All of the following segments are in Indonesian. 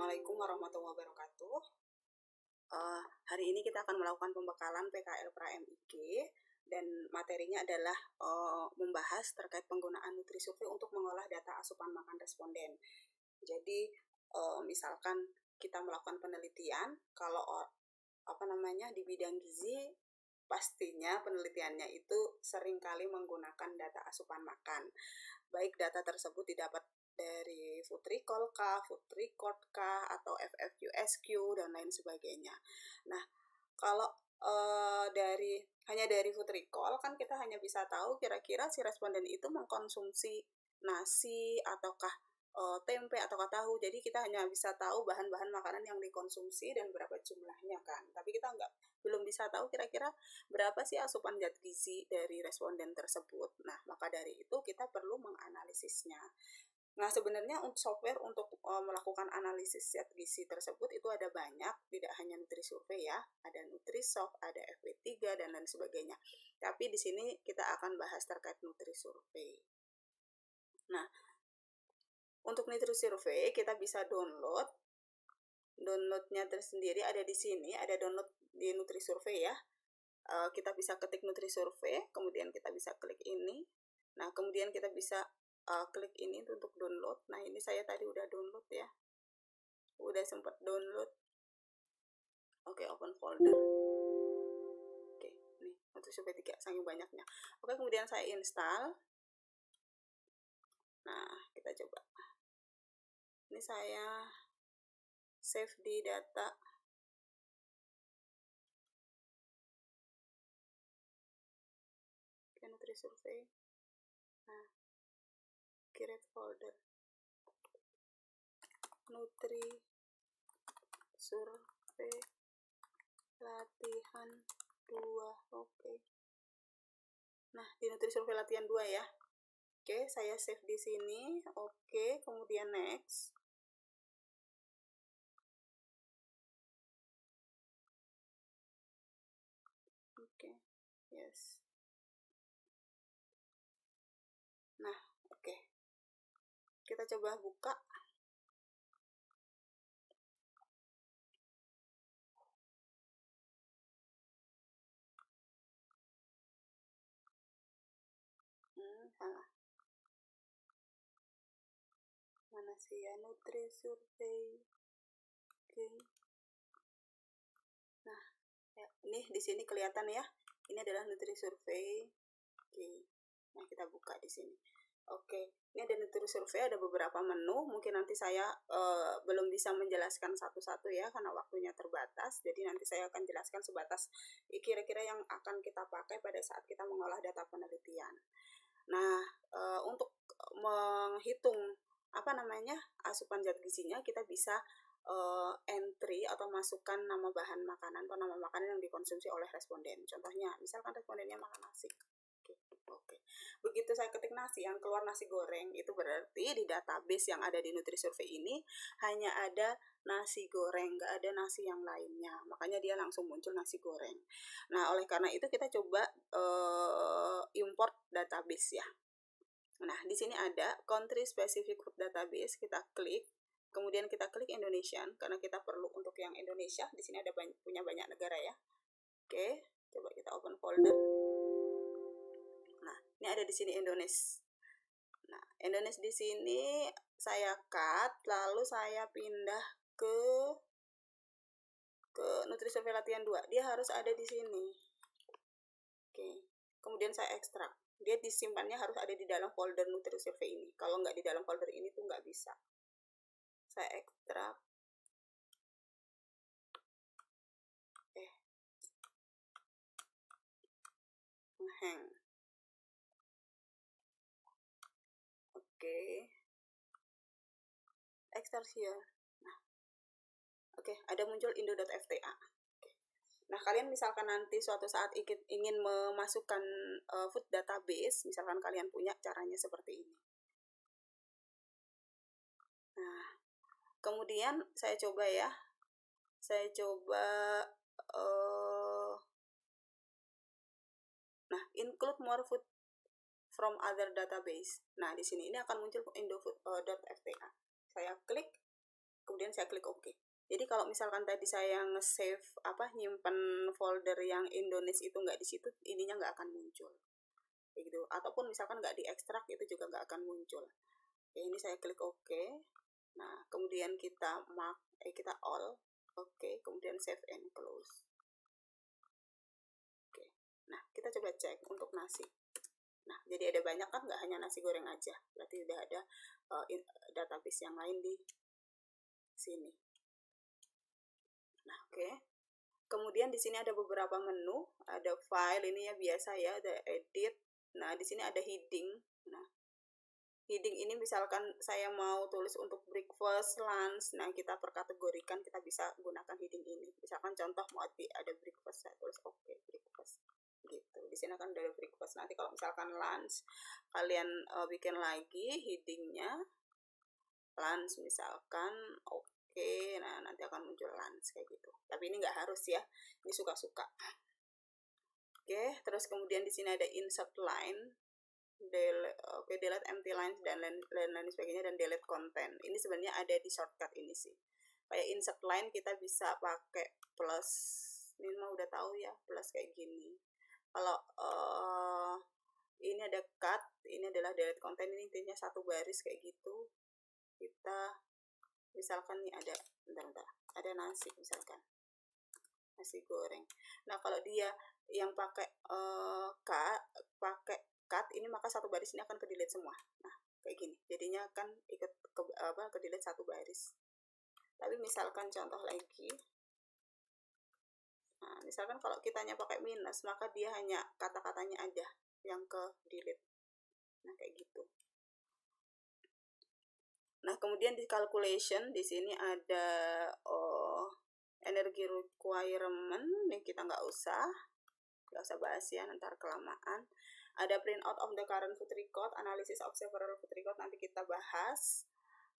Assalamualaikum warahmatullahi wabarakatuh. Hari ini kita akan melakukan pembekalan PKL pra MIG dan materinya adalah membahas terkait penggunaan NutriSurvey untuk mengolah data asupan makan responden. Jadi misalkan kita melakukan penelitian, kalau di bidang gizi, pastinya penelitiannya itu seringkali menggunakan data asupan makan. Baik data tersebut didapat dari food recall kah, food record kah, atau FFQSQ dan lain sebagainya. Nah, kalau hanya dari food recall kan kita hanya bisa tahu kira-kira si responden itu mengkonsumsi nasi ataukah tempe ataukah tahu. Jadi kita hanya bisa tahu bahan-bahan makanan yang dikonsumsi dan berapa jumlahnya kan. Tapi kita belum bisa tahu kira-kira berapa sih asupan zat gizi dari responden tersebut. Nah, maka dari itu kita perlu menganalisisnya. Nah, sebenarnya software untuk melakukan analisis zat gizi tersebut itu ada banyak, tidak hanya NutriSurvey ya, ada Nutrisoft, ada FW3 dan lain sebagainya. Tapi di sini kita akan bahas terkait NutriSurvey. Nah, untuk NutriSurvey kita bisa downloadnya tersendiri ada di sini, ada download di NutriSurvey ya. Kita bisa ketik NutriSurvey, kemudian kita bisa klik ini. Nah, kemudian kita bisa klik ini untuk download. Nah, ini saya tadi udah download ya. Udah sempat download. Oke, open folder. Oke, nih, NutriSurvey 3, saking banyaknya. Oke, kemudian saya install. Nah, kita coba. Ini saya save di data. Oke, NutriSurvey. Nah, create folder. NutriSurvey latihan 2. Oke. Nah, di NutriSurvey latihan 2 ya. Oke, saya save di sini. Oke, kemudian next. Oke, yes. Nah, oke. Kita coba buka. Salah. Mana sih ya NutriSurvey? Oke. Nah, ya, ini di sini kelihatan ya. Ini adalah NutriSurvey. Oke. Nah, kita buka di sini. Oke, ini ada NutriSurvey, ada beberapa menu. Mungkin nanti saya belum bisa menjelaskan satu-satu ya, karena waktunya terbatas. Jadi nanti saya akan jelaskan sebatas kira-kira yang akan kita pakai pada saat kita mengolah data penelitian. Nah, untuk menghitung asupan zat gizinya, kita bisa entry atau masukkan nama bahan makanan atau nama makanan yang dikonsumsi oleh responden. Contohnya, misalkan respondennya makan nasi. Oke. Begitu saya ketik nasi, yang keluar nasi goreng, itu berarti di database yang ada di NutriSurvey ini hanya ada nasi goreng, nggak ada nasi yang lainnya. Makanya dia langsung muncul nasi goreng. Nah, oleh karena itu kita coba import database ya. Nah, di sini ada country specific food database, kita klik. Kemudian kita klik Indonesian karena kita perlu untuk yang Indonesia. Di sini ada punya banyak negara ya. Oke, coba kita open folder. Nah, ini ada di sini Indonesia. Nah, Indonesia di sini saya cut, lalu saya pindah ke NutriSurvey latihan 2. Dia harus ada di sini. Oke. Kemudian saya ekstrak. Dia disimpannya harus ada di dalam folder NutriSurvey ini. Kalau nggak di dalam folder ini tuh nggak bisa. Saya ekstrak. Hang. Oke. Extract here. Nah. Oke, ada muncul indo.fta. Nah, kalian misalkan nanti suatu saat ingin memasukkan food database, misalkan kalian punya, caranya seperti ini. Nah, kemudian saya coba ya. Saya coba include more food from other database. Nah, di sini ini akan muncul indo.fta. Saya klik, kemudian saya klik OK. Jadi kalau misalkan tadi saya nge-save nyimpen folder yang Indonesia itu nggak di situ, ininya nggak akan muncul. Kayak gitu. Ataupun misalkan nggak diekstrak, itu juga nggak akan muncul. Oke, ini saya klik OK. Nah, kemudian kita kita all. Oke, kemudian save and close. Oke. Nah, kita coba cek untuk nasi. Nah, jadi ada banyak kan, nggak hanya nasi goreng aja. Berarti udah ada database yang lain di sini. Nah, oke. Kemudian di sini ada beberapa menu, ada file, ini ya biasa ya, ada edit. Nah, di sini ada heading. Nah, heading ini misalkan saya mau tulis untuk breakfast, lunch, nah kita perkategorikan, kita bisa gunakan heading ini. Misalkan contoh mau ada breakfast, saya tulis OK, breakfast. Gitu. Di sini akan ada breakfast. Nanti kalau misalkan lunch, kalian bikin lagi headingnya lunch misalkan Oke, nah nanti akan muncul lunch kayak gitu. Tapi ini nggak harus ya, ini suka-suka. Oke, terus kemudian di sini ada insert line, delete empty lines dan lain sebagainya, dan delete content. Ini sebenarnya ada di shortcut ini sih. Kayak insert line kita bisa pakai plus. Ini mah udah tahu ya, plus kayak gini. Kalau ini ada cut, ini adalah delete content, ini intinya satu baris kayak gitu. Kita misalkan nih ada ada nasi misalkan, nasi goreng. Nah, kalau dia yang pakai cut ini, maka satu baris ini akan ke delete semua. Nah, kayak gini. Jadinya akan ikut ke delete satu baris. Tapi misalkan contoh lagi. Nah, misalkan kalau kitanya pakai minus, maka dia hanya kata-katanya aja yang ke delete. Nah, kayak gitu. Nah, kemudian di calculation di sini ada energy requirement, ini kita nggak usah bahas ya, nanti kelamaan. Ada print out of the current food record, analysis of several food record, nanti kita bahas.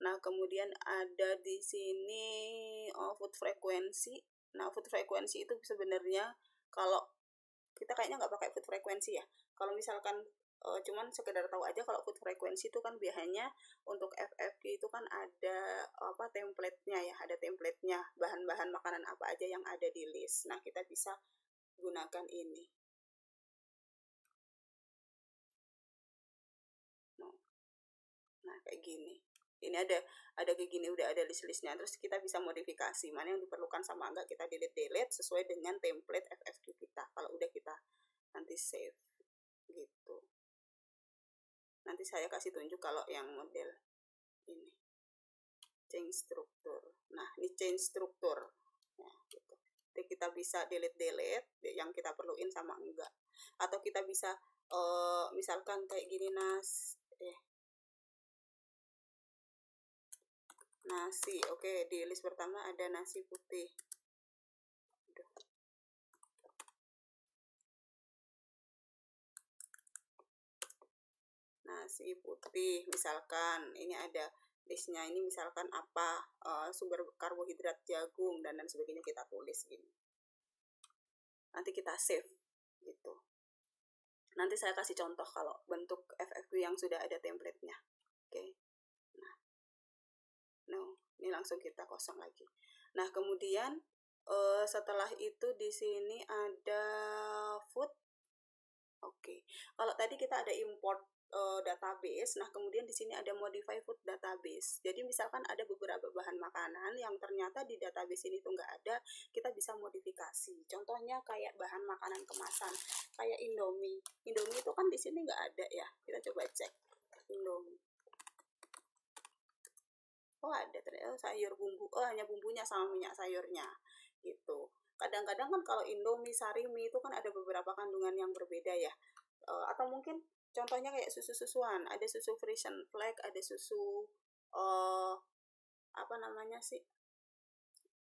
Nah, kemudian ada di sini food frequency. Nah, food frequency itu sebenarnya kalau kita kayaknya nggak pakai food frequency ya. Kalau misalkan cuman sekedar tahu aja, kalau food frequency itu kan biasanya untuk FFQ itu kan ada template-nya ya, ada template-nya, bahan-bahan makanan apa aja yang ada di list. Nah, kita bisa gunakan ini. Nah, kayak gini. Ini ada kayak gini, udah ada list-listnya. Terus kita bisa modifikasi mana yang diperlukan sama enggak, kita delete sesuai dengan template FFQ kita. Kalau udah kita nanti save gitu. Nanti saya kasih tunjuk kalau yang model ini change struktur. Nah, ini change struktur. Nah, gitu. Jadi kita bisa delete yang kita perluin sama enggak. Atau kita bisa misalkan kayak gini, nasi. Oke, di list pertama ada nasi putih. Nasi putih misalkan, ini ada listnya, ini misalkan apa, sumber karbohidrat jagung dan sebagainya, kita tulis gini. Nanti kita save gitu. Nanti saya kasih contoh kalau bentuk FFQ yang sudah ada template-nya. Oke. Nah, ini langsung kita kosong lagi. Nah, kemudian setelah itu di sini ada food. Oke. Kalau tadi kita ada import database, nah kemudian di sini ada modify food database. Jadi misalkan ada beberapa bahan makanan yang ternyata di database ini tuh nggak ada, kita bisa modifikasi. Contohnya kayak bahan makanan kemasan, kayak Indomie. Indomie itu kan di sini nggak ada ya. Kita coba cek Indomie. Oh, ada ternyata sayur bumbu. Oh, hanya bumbunya sama minyak sayurnya gitu. Kadang-kadang kan kalau Indomie, Sarimi itu kan ada beberapa kandungan yang berbeda ya. Atau mungkin contohnya kayak susu-susuan, ada susu Frisian Flag, ada susu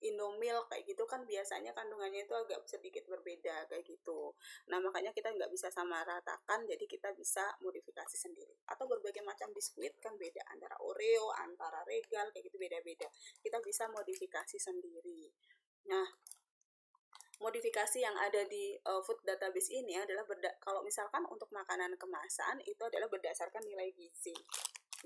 Indomilk kayak gitu kan, biasanya kandungannya itu agak sedikit berbeda kayak gitu. Nah, makanya kita nggak bisa sama ratakan, jadi kita bisa modifikasi sendiri. Atau berbagai macam biskuit kan beda, antara Oreo, antara Regal, kayak gitu beda-beda. Kita bisa modifikasi sendiri. Nah, modifikasi yang ada di food database ini adalah kalau misalkan untuk makanan kemasan itu adalah berdasarkan nilai gizi.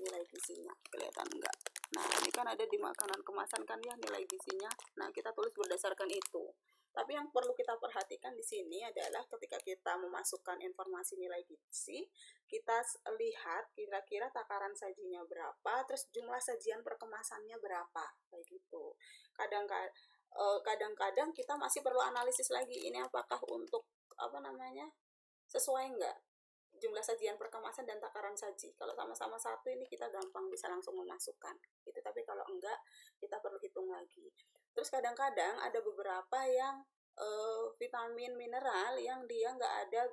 Nilai gizinya kelihatan enggak? Nah, ini kan ada di makanan kemasan kan ya nilai gizinya. Nah, kita tulis berdasarkan itu. Tapi yang perlu kita perhatikan di sini adalah ketika kita memasukkan informasi nilai gizi, kita lihat kira-kira takaran sajinya berapa, terus jumlah sajian per kemasannya berapa, kayak gitu. Kadang-kadang kita masih perlu analisis lagi, ini apakah untuk sesuai enggak jumlah sajian per kemasan dan takaran saji. Kalau sama-sama satu ini kita gampang bisa langsung memasukkan gitu, tapi kalau enggak kita perlu hitung lagi. Terus kadang-kadang ada beberapa yang vitamin mineral yang dia nggak ada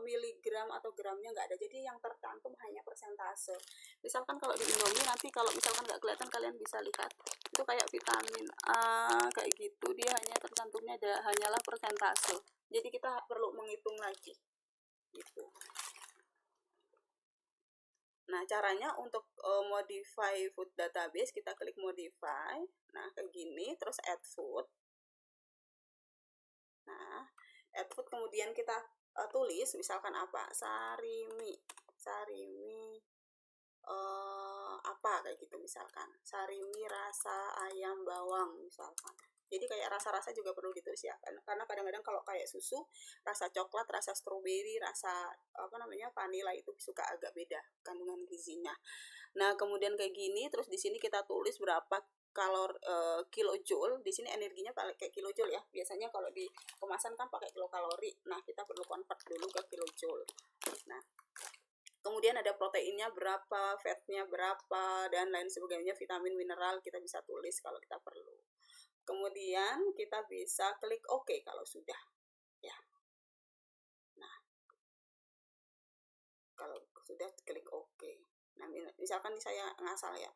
miligram atau gramnya nggak ada, jadi yang tercantum hanya persentase. Misalkan kalau di Indomie nanti kalau misalkan nggak kelihatan kalian bisa lihat itu kayak vitamin A kayak gitu, dia hanya tercantumnya hanyalah persentase, jadi kita perlu menghitung lagi gitu. Nah, caranya untuk modify food database, kita klik modify. Nah, kayak gini, terus add food. Nah, add food kemudian kita tulis misalkan apa? Sarimi apa kayak gitu misalkan. Sarimi rasa ayam bawang misalkan. Jadi kayak rasa-rasa juga perlu ditulis ya, karena kadang-kadang kalau kayak susu, rasa coklat, rasa stroberi, rasa vanila itu suka agak beda kandungan gizinya. Nah, kemudian kayak gini, terus di sini kita tulis berapa kilojoule. Di sini energinya pakai kilojoule ya. Biasanya kalau di kemasan kan pakai kilokalori. Nah, kita perlu convert dulu ke kilojoule. Nah, kemudian ada proteinnya berapa, fatnya berapa, dan lain sebagainya, vitamin, mineral kita bisa tulis kalau kita perlu. Kemudian kita bisa klik OK kalau sudah ya. Nah, kalau sudah klik OK. Nah, misalkan saya ngasal ya,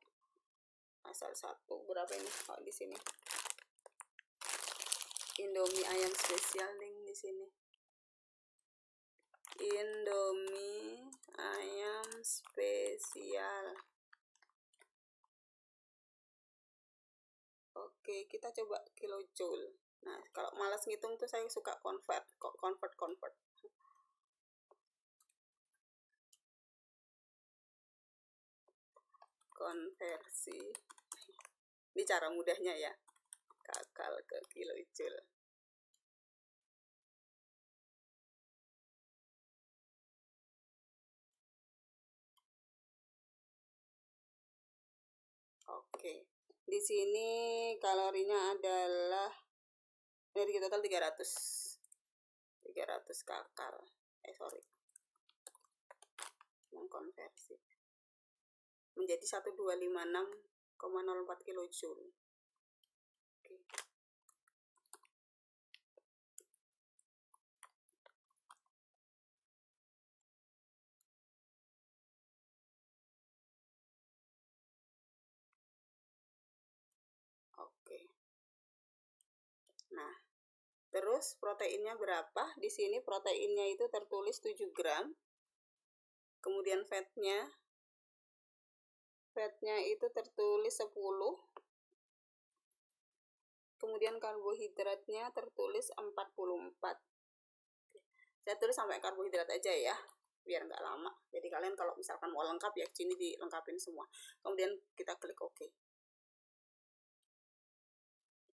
asal satu berapa ini kalau di sini Indomie ayam spesial link di sini, Indomie ayam spesial. Oke, kita coba kilojoule. Nah, kalau malas ngitung tuh saya suka convert. Konversi. Ini cara mudahnya ya. Kakal ke kilojoule. Oke. Di sini kalorinya adalah dari total 300 kakal. Mengkonversi menjadi 1256,04 kilojoule. Oke. Oke. Nah, terus proteinnya berapa? Di sini proteinnya itu tertulis 7 gram. Kemudian fatnya itu tertulis 10. Kemudian karbohidratnya tertulis 44. Saya tulis sampai karbohidrat aja ya, biar nggak lama. Jadi kalian kalau misalkan mau lengkap ya sini dilengkapin semua. Kemudian kita klik OK.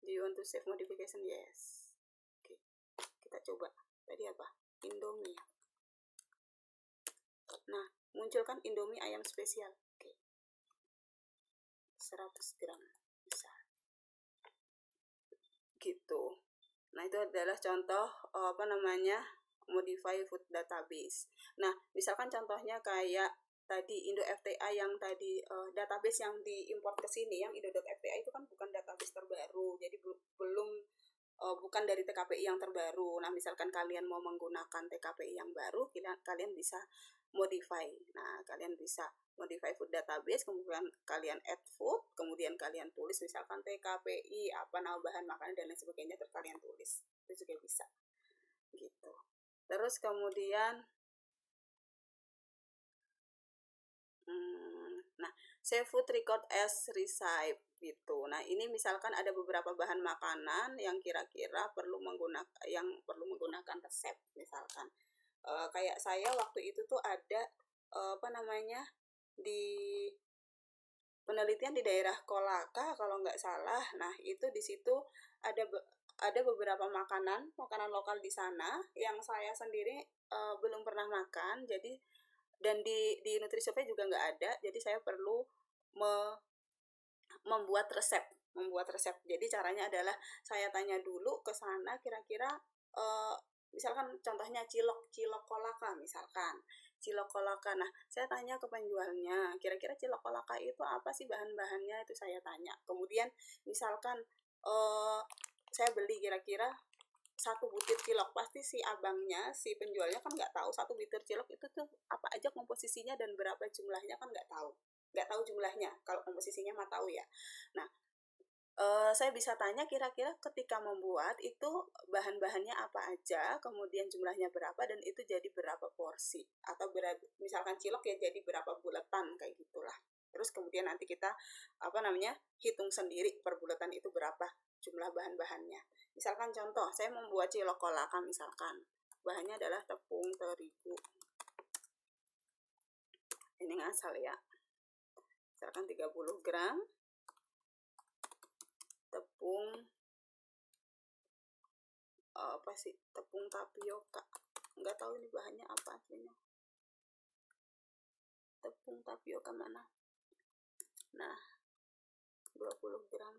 Do you want to save modification? Yes. Oke. Kita coba. Tadi apa? Indomie. Nah, muncul kan Indomie ayam spesial. Oke. 100 gram. Bisa. Gitu. Nah, itu adalah contoh modify food database. Nah, misalkan contohnya kayak tadi Indo FTA yang tadi database yang diimport ke sini, yang Indo.FTA itu kan bukan database terbaru, jadi bukan dari TKPI yang terbaru. Nah, misalkan kalian mau menggunakan TKPI yang baru, kalian bisa modify. Nah, kalian bisa modify food database, kemudian kalian add food, kemudian kalian tulis misalkan TKPI, nama bahan makanan dan lain sebagainya, terus kalian tulis. Itu juga bisa. Gitu. Terus kemudian save food record as recipe gitu. Nah, ini misalkan ada beberapa bahan makanan yang kira-kira perlu menggunakan resep misalkan. Kayak saya waktu itu tuh ada di penelitian di daerah Kolaka kalau nggak salah. Nah, itu di situ ada beberapa makanan lokal di sana yang saya sendiri belum pernah makan. Jadi dan di Nutrisurvey juga nggak ada. Jadi saya perlu membuat resep. Jadi caranya adalah saya tanya dulu ke sana kira-kira misalkan contohnya cilok kolaka misalkan. Cilok kolaka. Nah, saya tanya ke penjualnya, kira-kira cilok kolaka itu apa sih bahan-bahannya, itu saya tanya. Kemudian misalkan saya beli kira-kira satu butir cilok, pasti si abangnya, si penjualnya kan nggak tahu satu butir cilok itu tuh apa aja komposisinya dan berapa jumlahnya, kan nggak tahu jumlahnya. Kalau komposisinya mah tahu ya. Nah, saya bisa tanya kira-kira ketika membuat itu bahan-bahannya apa aja, kemudian jumlahnya berapa, dan itu jadi berapa porsi, atau misalkan cilok ya jadi berapa bulatan, kayak gitulah. Terus kemudian nanti kita hitung sendiri per bulatan itu berapa jumlah bahan-bahannya. Misalkan contoh, saya membuat cilok kolaka misalkan, bahannya adalah tepung terigu. Ini ngasal ya. Misalkan 30 gram tepung tapioka, nggak tahu ini bahannya apa aslinya, tepung tapioka mana. Nah, 20 gram